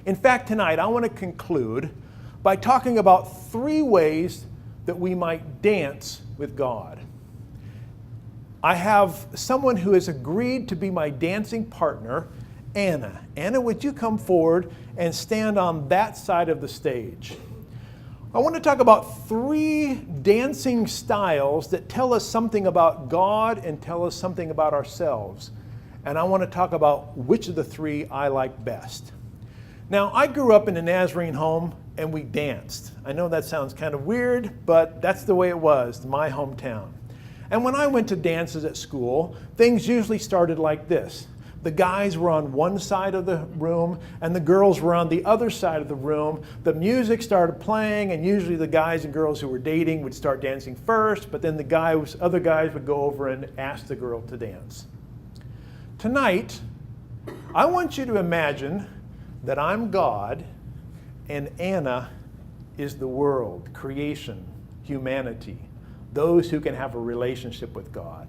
In fact, tonight I want to conclude by talking about 3 ways that we might dance with God. I have someone who has agreed to be my dancing partner, Anna. Anna, would you come forward and stand on that side of the stage? I want to talk about 3 dancing styles that tell us something about God and tell us something about ourselves. And I want to talk about which of the 3 I like best. Now, I grew up in a Nazarene home and we danced. I know that sounds kind of weird, but that's the way it was in my hometown. And when I went to dances at school, things usually started like this. The guys were on one side of the room and the girls were on the other side of the room. The music started playing and usually the guys and girls who were dating would start dancing first, but then the other guys would go over and ask the girl to dance. Tonight, I want you to imagine that I'm God and Anna is the world, creation, humanity, those who can have a relationship with God.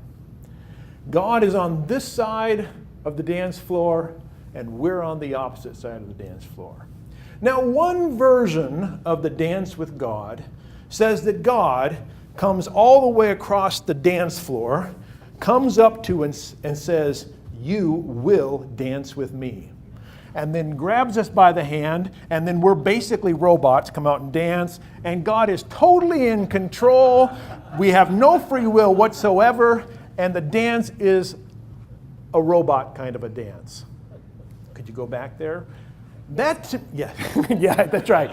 God is on this side of the dance floor and we're on the opposite side of the dance floor. Now, one version of the dance with God says that God comes all the way across the dance floor, comes up to us and says, "You will dance with me." And then grabs us by the hand, and then we're basically robots, come out and dance, and God is totally in control. We have no free will whatsoever, and the dance is a robot kind of a dance. Could you go back there? Yeah, yeah, that's right.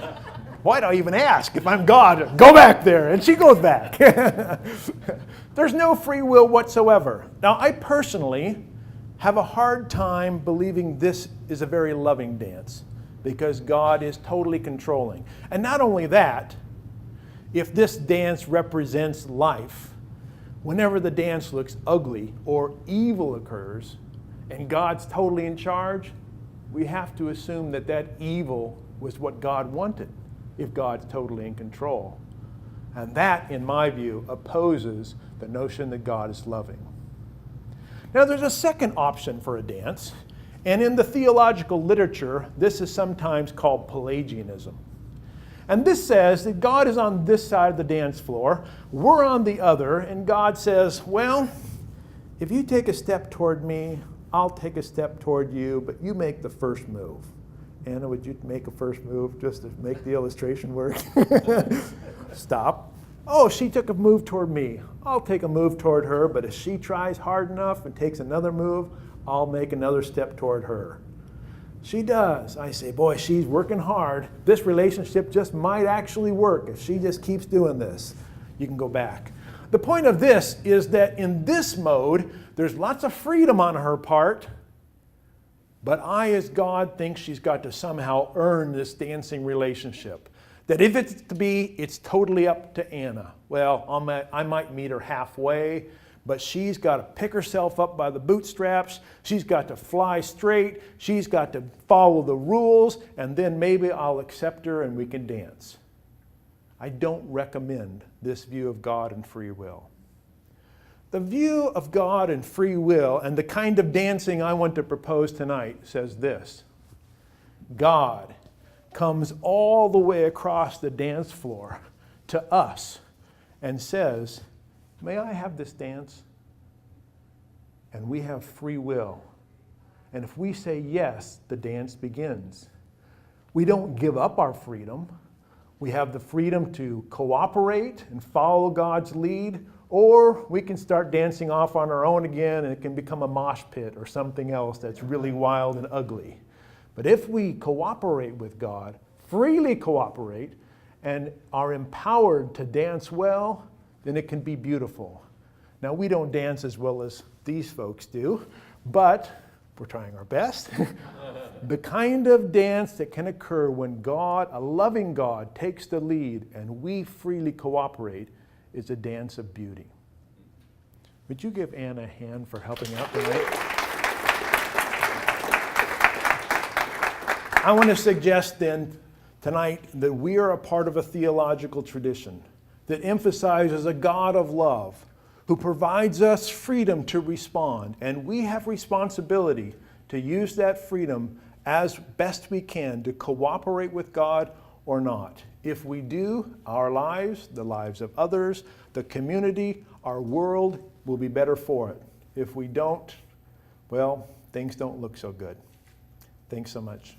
Why do I even ask? If I'm God, go back there, and she goes back. There's no free will whatsoever. Now, I personally have a hard time believing this is a very loving dance because God is totally controlling. And not only that, if this dance represents life, whenever the dance looks ugly or evil occurs and God's totally in charge, we have to assume that that evil was what God wanted if God's totally in control. And that, in my view, opposes the notion that God is loving. Now, there's a second option for a dance, and in the theological literature, this is sometimes called Pelagianism. And this says that God is on this side of the dance floor, we're on the other, and God says, well, if you take a step toward me, I'll take a step toward you, but you make the first move. Anna, would you make a first move just to make the illustration work? Stop. Oh, she took a move toward me. I'll take a move toward her, but if she tries hard enough and takes another move, I'll make another step toward her. She does. I say, boy, she's working hard. This relationship just might actually work if she just keeps doing this. You can go back. The point of this is that in this mode, there's lots of freedom on her part, but I, as God, think she's got to somehow earn this dancing relationship. That if it's to be, it's totally up to Anna. Well, I might meet her halfway, but she's got to pick herself up by the bootstraps. She's got to fly straight. She's got to follow the rules, and then maybe I'll accept her and we can dance. I don't recommend this view of God and free will. The view of God and free will and the kind of dancing I want to propose tonight says this: God comes all the way across the dance floor to us and says, may I have this dance? And we have free will. And if we say yes, the dance begins. We don't give up our freedom. We have the freedom to cooperate and follow God's lead, or we can start dancing off on our own again and it can become a mosh pit or something else that's really wild and ugly. But if we cooperate with God, freely cooperate, and are empowered to dance well, then it can be beautiful. Now, we don't dance as well as these folks do, but we're trying our best. The kind of dance that can occur when God, a loving God, takes the lead and we freely cooperate is a dance of beauty. Would you give Anna a hand for helping out tonight? I want to suggest then tonight that we are a part of a theological tradition that emphasizes a God of love who provides us freedom to respond, and we have responsibility to use that freedom as best we can to cooperate with God or not. If we do, our lives, the lives of others, the community, our world will be better for it. If we don't, well, things don't look so good. Thanks so much.